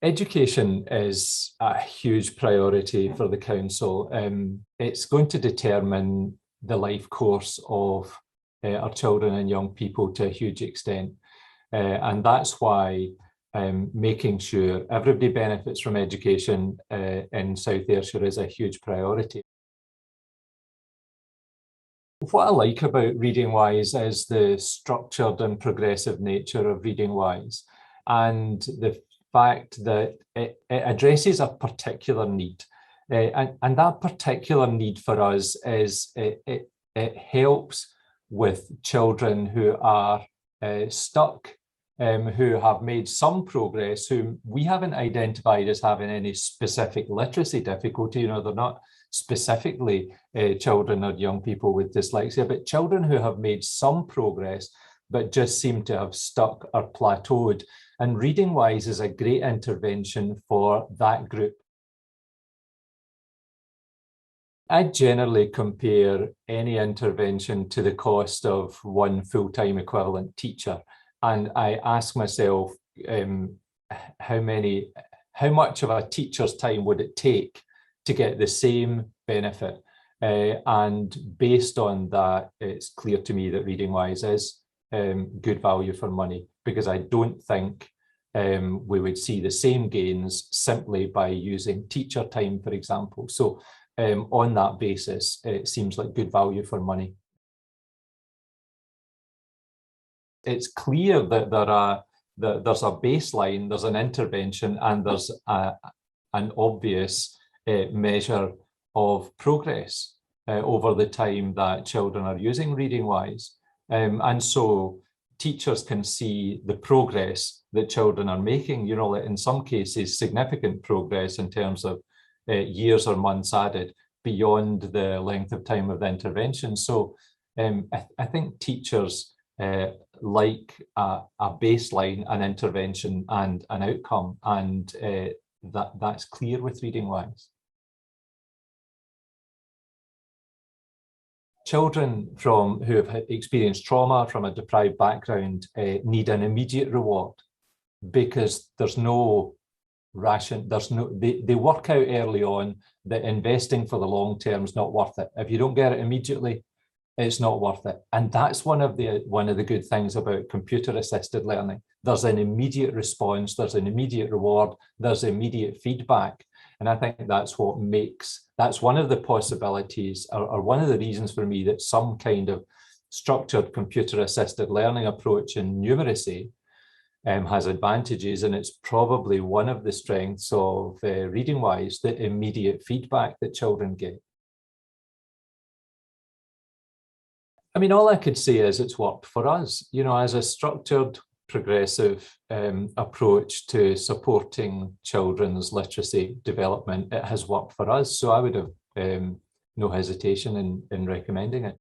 Education is a huge priority for the council. It's going to determine the life course of our children and young people to a huge extent. And that's why making sure everybody benefits from education in South Ayrshire is a huge priority. What I like about ReadingWise is the structured and progressive nature of ReadingWise, and the fact that it addresses a particular need. And that particular need for us is it helps with children who are stuck, who have made some progress, whom we haven't identified as having any specific literacy difficulty. You know, they're not specifically children or young people with dyslexia, but children who have made some progress, but just seem to have stuck or plateaued. And ReadingWise is a great intervention for that group. I generally compare any intervention to the cost of one full-time equivalent teacher. And I ask myself, how much of a teacher's time would it take to get the same benefit? And based on that, it's clear to me that ReadingWise is good value for money, because I don't think we would see the same gains simply by using teacher time, for example. So on that basis, it seems like good value for money. It's clear that there's a baseline, there's an intervention, and there's an obvious measure of progress over the time that children are using ReadingWise. And so teachers can see the progress that children are making, you know, in some cases, significant progress in terms of years or months added beyond the length of time of the intervention. So I think teachers like a baseline, an intervention, and an outcome, and that's clear with ReadingWise. Children who have experienced trauma from a deprived background need an immediate reward, because there's no ration, they work out early on that investing for the long term is not worth it. If you don't get it immediately, it's not worth it. And that's one of the good things about computer-assisted learning. There's an immediate response, there's an immediate reward, there's immediate feedback. And I think that's one of the possibilities, or one of the reasons for me that some kind of structured computer-assisted learning approach in numeracy has advantages, and it's probably one of the strengths of ReadingWise, the immediate feedback that children get. I mean, all I could say is it's worked for us. You know, as a structured, progressive approach to supporting children's literacy development, it has worked for us. So I would have no hesitation in recommending it.